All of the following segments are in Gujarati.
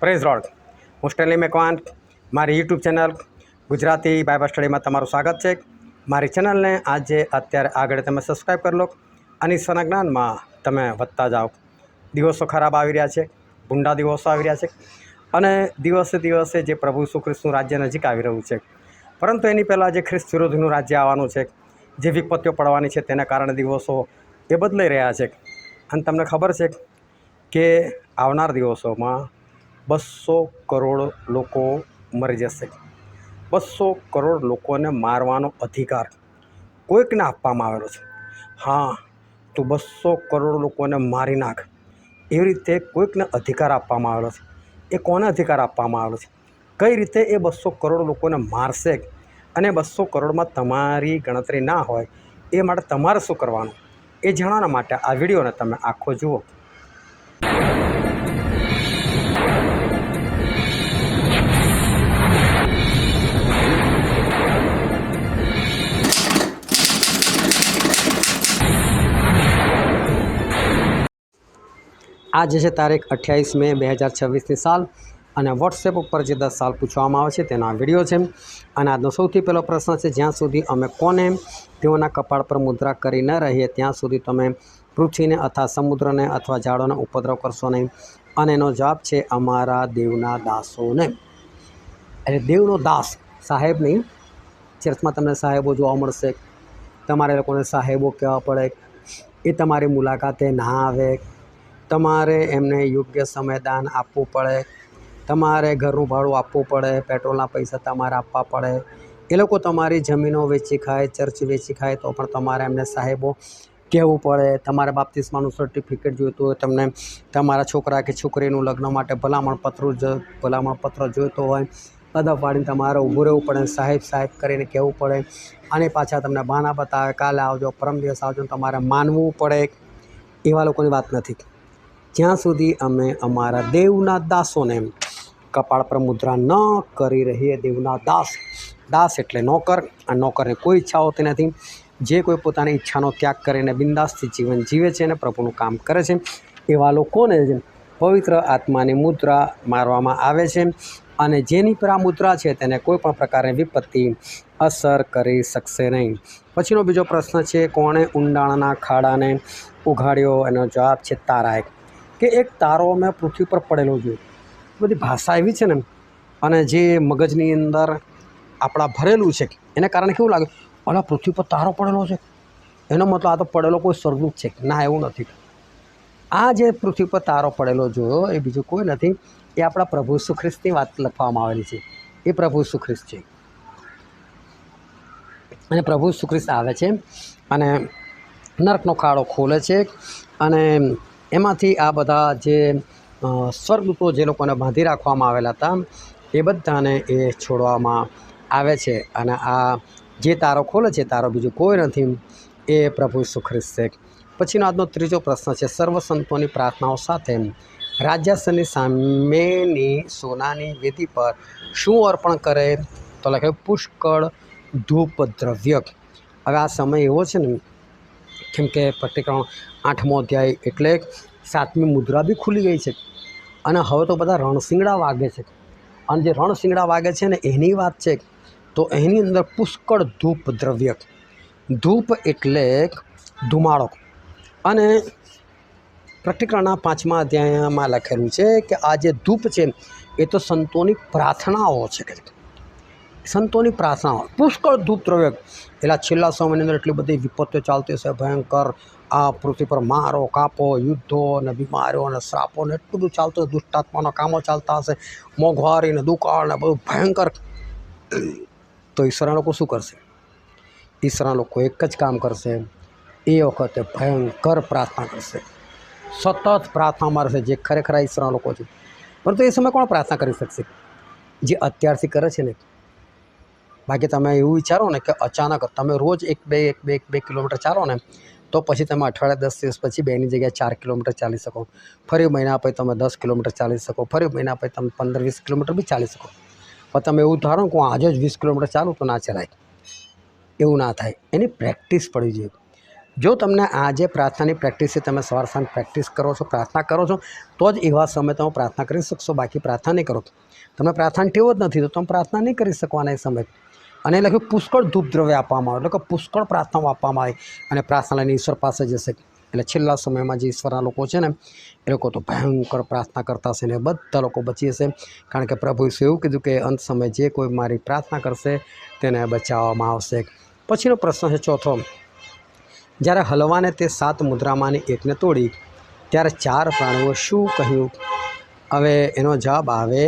Praise road. હું સ્ટેનલી મેકવાન. મારી યુટ્યુબ ચેનલ ગુજરાતી બાઇબલ સ્ટડીમાં તમારું સ્વાગત છે. મારી ચેનલને આજે અત્યારે આગળ તમે સબસ્ક્રાઈબ કરી લો અને ઈશ્વરના જ્ઞાનમાં તમે વધતા જાઓ. દિવસો ખરાબ આવી રહ્યા છે, ભૂંડા દિવસો આવી રહ્યા છે અને દિવસે દિવસે જે પ્રભુ ઈસુ ખ્રિસ્તનું રાજ્ય નજીક આવી રહ્યું છે, પરંતુ એની પહેલાં જે ખ્રિસ્ત વિરોધીનું રાજ્ય આવવાનું છે, જે વિપત્તિઓ પડવાની છે, તેના કારણે દિવસો એ બદલાઈ રહ્યા છે. અને તમને ખબર છે કે આવનાર દિવસોમાં 200 કરોડ લોકો મરી જશે. 200 કરોડ લોકોને મારવાનો અધિકાર કોઈકને આપવામાં આવેલો છે. હા, તું 200 કરોડ લોકોને મારી નાખ, એવી રીતે કોઈકને અધિકાર આપવામાં આવેલો છે. એ કોને અધિકાર આપવામાં આવેલો છે? કઈ રીતે એ 200 કરોડ લોકોને મારશે? અને 200 કરોડમાં તમારી ગણતરી ના હોય એ માટે તમારે શું કરવાનું એ જાણવા માટે આ વિડીયોને તમે આખો જુઓ. આજે છે તારીખ 28 મે 2026ની સાલ અને વોટ્સએપ ઉપર જે 10 સાલ પૂછવામાં આવે છે તેનો આ વિડીયો છે. અને આજનો સૌથી પહેલો પ્રશ્ન છે, જ્યાં સુધી અમે કોને તેઓના કપાળ પર મુદ્રા કરી ન રહીએ ત્યાં સુધી તમે પૃથ્વીને અથવા સમુદ્રને અથવા ઝાડોને ઉપદ્રવ કરશો નહીં. અને એનો જવાબ છે અમારા દેવના દાસોને. એટલે દેવનો દાસ, સાહેબ નહીં. ચર્ચમાં તમને સાહેબો જોવા મળશે, તમારે લોકોને સાહેબો કહેવા પડે, એ તમારી મુલાકાતે ના આવે, તમારે એમને યોગ્ય સમય દાન આપવું પડે, તમારે ઘરનું ભાડું આપવું પડે, પેટ્રોલના પૈસા તમારે આપવા પડે. એ લોકો તમારી જમીનો વેચી ખાય, ચર્ચ વેચી ખાય તો પણ તમારે એમને સાહેબો કહેવું પડે. તમારે બાપ્તિસ્માનું સર્ટિફિકેટ જોઈતું હોય, તમને તમારા છોકરા કે છોકરીનું લગ્ન માટે ભલામણ પત્ર જોઈતો હોય, અદબ પાડીને તમારે ઊભું રહેવું પડે, સાહેબ સાહેબ કરીને કહેવું પડે. અને પાછા તમને બહાના બતાવે, કાલે આવજો, પરમ દિવસ આવજો, તમારે માનવું પડે. એવા લોકોની વાત નથી. જ્યાં સુધી અમે અમારા દેવના દાસોને કપાળ પર મુદ્રા ન કરી રહીએ. દેવના દાસ, દાસ એટલે નોકર. આ નોકરને કોઈ ઈચ્છા હોતી નથી. જે કોઈ પોતાની ઈચ્છાનો ત્યાગ કરીને બિંદાસથી જીવન જીવે છે અને પ્રભુનું કામ કરે છે, એવા લોકોને જ પવિત્ર આત્માની મુદ્રા મારવામાં આવે છે. અને જેની પર આ મુદ્રા છે તેને કોઈ પણ પ્રકારની વિપત્તિ અસર કરી શકશે નહીં. પછીનો બીજો પ્રશ્ન છે, કોણે ઊંડાણના ખાડાને ઉઘાડ્યો? એનો જવાબ છે તારાએ. કે એક તારો મેં પૃથ્વી પર પડેલો જોયો. બધી ભાષા એવી છે ને, અને જે મગજની અંદર આપણા ભરેલું છે એને કારણે કેવું લાગે, અલા પૃથ્વી પર તારો પડેલો છે, એનો મતલબ આ તો પડેલો કોઈ સ્વર્ગદૂત છે. ના, એવું નથી. આ જે પૃથ્વી પર તારો પડેલો જોયો એ બીજું કોઈ નથી, એ આપણા પ્રભુ ઈસુ ખ્રિસ્તની વાત લખવામાં આવેલી છે. એ પ્રભુ ઈસુ ખ્રિસ્ત છે. અને પ્રભુ ઈસુ ખ્રિસ્ત આવે છે અને નરકનો ખાડો ખોલે છે અને એમાંથી આ બધા જે સ્વર્ગદૂતો જે લોકોને બાંધી રાખવામાં આવેલા હતા એ બધાને એ છોડવામાં આવે છે. અને આ જે તારો ખોલે છે, તારો બીજું કોઈ નથી, એ પ્રભુ ઈસુ ખ્રિસ્ત છે. પછીનો આજનો ત્રીજો પ્રશ્ન છે, સર્વ સંતોની પ્રાર્થનાઓ સાથે રાજ્યાસનની સામેની સોનાની વેદી પર શું અર્પણ કરે? તો લખે પુષ્કળ ધૂપ દ્રવ્ય. હવે આ સમય એવો છે ને, કેમ કે પર્ટિક્યુલર 8મો અધ્યાય એટલે 7મી મુદ્રા બી ખુલી ગઈ છે અને હવે તો બધા રણશિંગડા વાગે છે. અને જે રણશિંગડા વાગે છે ને એની વાત છે. તો એની અંદર પુષ્કળ ધૂપ દ્રવ્ય. ધૂપ એટલે ધુમાડો. અને પર્ટિક્યુલરના 5મા અધ્યાયમાં લખેલું છે કે આ જે ધૂપ છે એ તો સંતોની પ્રાર્થનાઓ છે. સંતોની પ્રાર્થનાઓ, પુષ્કળ ધૂપ દ્રવ્ય. એટલે છેલ્લા સમયની અંદર એટલી બધી વિપત્તિઓ ચાલતી હશે, ભયંકર. આ પૃથ્વી પર મારો કાપો, યુદ્ધો અને બીમારીઓ અને શ્રાપો ને એટલું બધું ચાલતું હશે, દુષ્ટાત્માના કામો ચાલતા હશે, મોંઘવારી ને દુકાળ ને બધું ભયંકર. તો ઈશ્વરના લોકો શું કરશે? ઈશ્વરના લોકો એક જ કામ કરશે, એ વખતે ભયંકર પ્રાર્થના કરશે, સતત પ્રાર્થના મારશે, જે ખરેખર ઈશ્વરના લોકો છે. પરંતુ એ સમય કોણ પ્રાર્થના કરી શકશે? જે અત્યારથી કરે છે ને. બાકી તમે એવું વિચારો ને કે અચાનક તમે રોજ એક બે કિલોમીટર ચાલો ને, તો પછી તમે અઠવાડિયા 10 દિવસ પછી 2ની જગ્યાએ 4 કિલોમીટર ચાલી શકો. ફરી મહિના પછી તમે 10 કિલોમીટર ચાલી શકો. ફરી મહિના પછી તમે 15-20 કિલોમીટર બી ચાલી શકો. પણ તમે એવું ધારો કે હું આજે જ 20 કિલોમીટર ચાલું, તો ના ચલાય. એવું ના થાય. એની પ્રેક્ટિસ પડવી જોઈએ. જો તમને આ જે પ્રાર્થનાની પ્રેક્ટિસ છે, તમે સવાર સાંજ પ્રેક્ટિસ કરો છો, પ્રાર્થના કરો છો, તો જ એવા સમય તમે પ્રાર્થના કરી શકશો. બાકી પ્રાર્થના નહીં કરો, તમે પ્રાર્થના ટેવ જ નથી તો તમે પ્રાર્થના નહીં કરી શકવાના એ સમય. અને લખ્યું પુષ્કળ ધૂપ દ્રવ્ય આપવામાં આવે, એટલે કે પુષ્કળ પ્રાર્થનાઓ આપવામાં આવે અને પ્રાર્થના લઈને ઈશ્વર પાસે જશે. એટલે છેલ્લા સમયમાં જે ઈશ્વરના લોકો છે ને, એ લોકો તો ભયંકર પ્રાર્થના કરતા હશે ને બધા લોકો બચી હશે. કારણ કે પ્રભુ ઈસુએ એવું કીધું કે અંત સમયે જે કોઈ મારી પ્રાર્થના કરશે તેને બચાવવામાં આવશે. પછીનો પ્રશ્ન છે ચોથો. જ્યારે હલવાને તે 7 મુદ્રામાંની એકને તોડી ત્યારે 4 પ્રાણીઓ શું કહ્યું? હવે એનો જવાબ આવે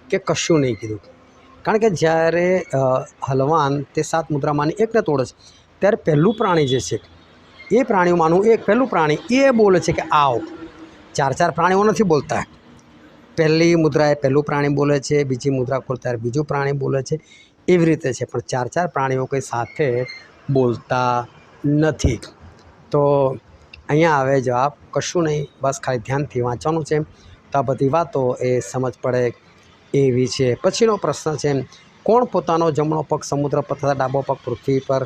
કે કશું નહીં કીધું. કારણ કે જ્યારે હલવાન તે 7 મુદ્રામાંની એકને તોડે છે ત્યારે પહેલું પ્રાણી જે છે એ પ્રાણીઓમાંનું એક પહેલું પ્રાણી એ બોલે છે કે આવ. 4 પ્રાણીઓ નથી બોલતા. પહેલી મુદ્રાએ પહેલું પ્રાણી બોલે છે, બીજી મુદ્રા ખોલે ત્યારે બીજું પ્રાણી બોલે છે, એવી રીતે છે. પણ 4 પ્રાણીઓ કંઈ સાથે બોલતા નથી. તો અહીંયા આવે જવાબ કશું નહીં. બસ ખાલી ધ્યાનથી વાંચવાનું છે તો આ બધી વાતો એ સમજ પડે એવી છે. પછીનો પ્રશ્ન છે, કોણ પોતાનો જમણો પગ સમુદ્ર પર તથા ડાબો પગ પૃથ્વી પર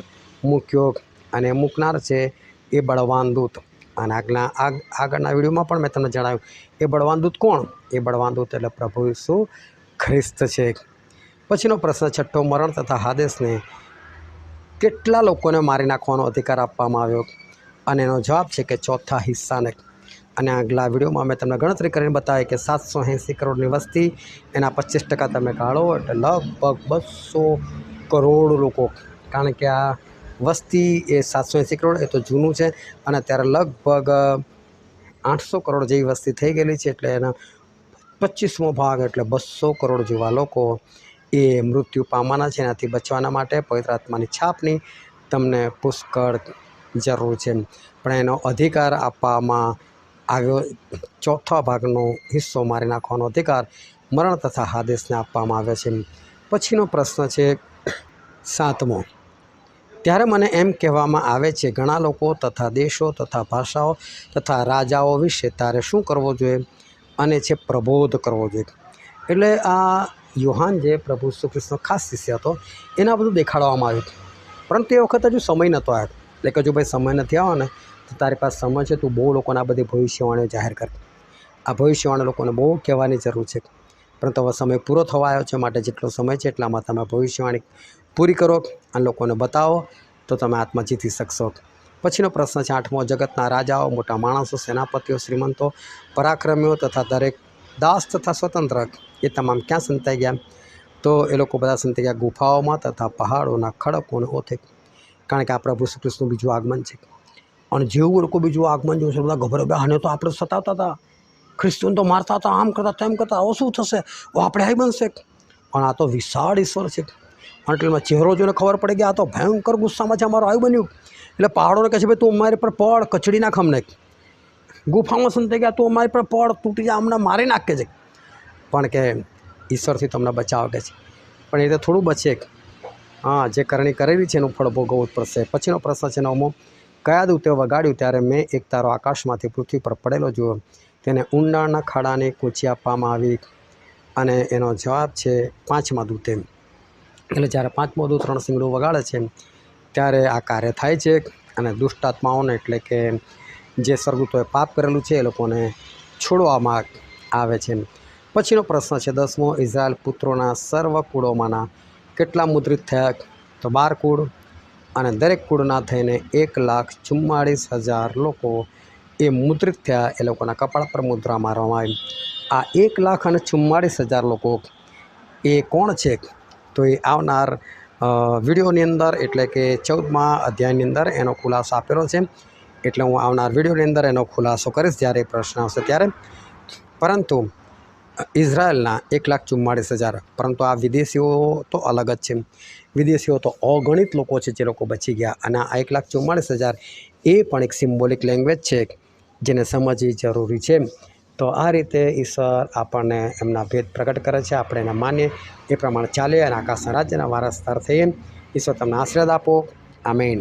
મૂક્યો? અને મૂકનાર છે એ બળવાન દૂત. અને આગળના વિડીયોમાં પણ મેં તમને જણાવ્યું એ બળવાન દૂત કોણ? એ બળવાન દૂત એટલે પ્રભુ ઈસુ ખ્રિસ્ત છે. પછીનો પ્રશ્ન છઠ્ઠો, મરણ તથા હાદેસને કેટલા લોકોને મારી નાખવાનો અધિકાર આપવામાં આવ્યો? અને એનો જવાબ છે કે ચોથા હિસ્સાને. અને આગલા વિડીયોમાં મેં તમને ગણતરી કરીને બતાવી કે 780 કરોડની વસ્તી, એના 25% તમે કાઢો એટલે લગભગ 200 કરોડ લોકો. કારણ કે આ વસ્તી એ 780 કરોડ એ તો જૂનું છે અને અત્યારે લગભગ 800 કરોડ જેવી વસ્તી થઈ ગયેલી છે. એટલે એના 25મો ભાગ એટલે 200 કરોડ જેવા લોકો એ મૃત્યુ પામવાના છે. એનાથી બચવાના માટે પવિત્ર આત્માની છાપની તમને પુષ્કળ જરૂર છે. પણ એનો અધિકાર આપવામાં આવ્યો. ચોથા ભાગનો હિસ્સો મારી નાખવાનો અધિકાર મરણ તથા હાદેસને આપવામાં આવ્યો છે. પછીનો પ્રશ્ન છે 7મો. ત્યારે મને એમ કહેવામાં આવે છે ઘણા લોકો તથા દેશો તથા ભાષાઓ તથા રાજાઓ વિશે તારે શું કરવો જોઈએ? અને છે પ્રબોધ કરવો જોઈએ. એટલે આ યોહાન જે પ્રભુ ઈસુ ખ્રિસ્તનો ખાસ શિષ્ય હતો એના બધું દેખાડવામાં આવ્યું. પરંતુ એ વખત હજુ સમય નહોતો આવ્યો. એટલે કે જો ભાઈ સમય નથી આવ્યો ને તો તારી પાસે સમય છે, તું બહુ લોકોને આ બધી ભવિષ્યવાણીઓ જાહેર કર. આ ભવિષ્યવાણી લોકોને બહુ કહેવાની જરૂર છે. પરંતુ હવે સમય પૂરો થવા આવ્યો છે, માટે જેટલો સમય છે એટલામાં તમે ભવિષ્યવાણી પૂરી કરો અને લોકોને બતાવો તો તમે આત્મા જીતી શકશો. પછીનો પ્રશ્ન છે 8મો. જગતના રાજાઓ, મોટા માણસો, સેનાપતિઓ, શ્રીમંતો, પરાક્રમીઓ તથા દરેક દાસ તથા સ્વતંત્ર એ તમામ ક્યાં સંતાઈ ગયા? તો એ લોકો બધા સંતાઈ ગયા ગુફાઓમાં તથા પહાડોના ખડકોને ઓથે. કારણ કે આ પ્રભુ શ્રી કૃષ્ણનું બીજું આગમન છે. અને જેવું લોકો બીજું આગમન જોયું છે બધા ગભરાયા, આને તો આપણે સતાવતા હતા, ખ્રિસ્તીઓને તો મારતા હતા, આમ કરતા તેમ કરતા, આવો શું થશે? આપણે આવી બનશે. પણ આ તો વિશાળ ઈશ્વર છે. એટલે એમાં ચહેરો જોઈને ખબર પડી કે આ તો ભયંકર ગુસ્સામાં છે, અમારું આવી બન્યું. એટલે પહાડોને કહે છે ભાઈ તું અમારી પર પડ, કચડી નાખ અમને. ગુફામાં સંતાઈ ગયા, તું અમારી પર પડ, તૂટી જાય, અમને મારી નાખે છે. પણ કે ઈશ્વરથી તમને બચાવ કે છે. પણ એ તો થોડું બચે. હા, જે કરણી કરેલી છે એનું ફળ ભોગવવું જ પડશે. પછીનો પ્રશ્ન છે 9મો. કયા દૂતે વગાડ્યું ત્યારે મેં એક તારો આકાશમાંથી પૃથ્વી પર પડેલો જોયો, તેને ઊંડાણના ખાડાને કૂંચી આપવામાં આવી? અને એનો જવાબ છે 5મા દૂતે. એટલે જ્યારે 5મો દૂત રણશીંગડું વગાડે છે ત્યારે આ કાર્ય થાય છે અને દુષ્ટાત્માઓને એટલે કે જે સ્વર્ગદૂતોએ પાપ કરેલું છે એ લોકોને છોડવામાં આવે છે. પછીનો પ્રશ્ન છે 10મો. ઇઝરાયલ પુત્રોના સર્વ કુળોમાંના કેટલા મુદ્રિત થયા? તો 12 કુળ. અને દરેક કુળના થઈને 1,44,000 લોકો એ મુદ્રિત થયા. એ લોકોના કપાળ પર મુદ્રા મારવામાં આવી. આ 1,44,000 લોકો એ કોણ છે? તો એ આવનાર વિડીયોની અંદર એટલે કે 14મા અધ્યાયની અંદર એનો ખુલાસો આપેલો છે. એટલે હું આવનાર વિડીયોની અંદર એનો ખુલાસો કરીશ જ્યારે એ પ્રશ્ન આવશે ત્યારે. પરંતુ ઇઝરાયલના 1,44,000. પરંતુ આ વિદેશીઓ તો અલગ જ છે. વિદેશીઓ તો અગણિત લોકો છે જે લોકો બચી ગયા. અને આ 1,44,000 એ પણ એક સિમ્બોલિક લેંગ્વેજ છે જેને સમજવી જરૂરી છે. તો આ રીતે ઈશ્વર આપણને એમના ભેદ પ્રગટ કરે છે. આપણે એને માનીએ, એ પ્રમાણે ચાલીએ અને આકાશના રાજ્યના વારસદાર થઈએ. ઈશ્વર તમને આશીર્વાદ આપો. આમીન.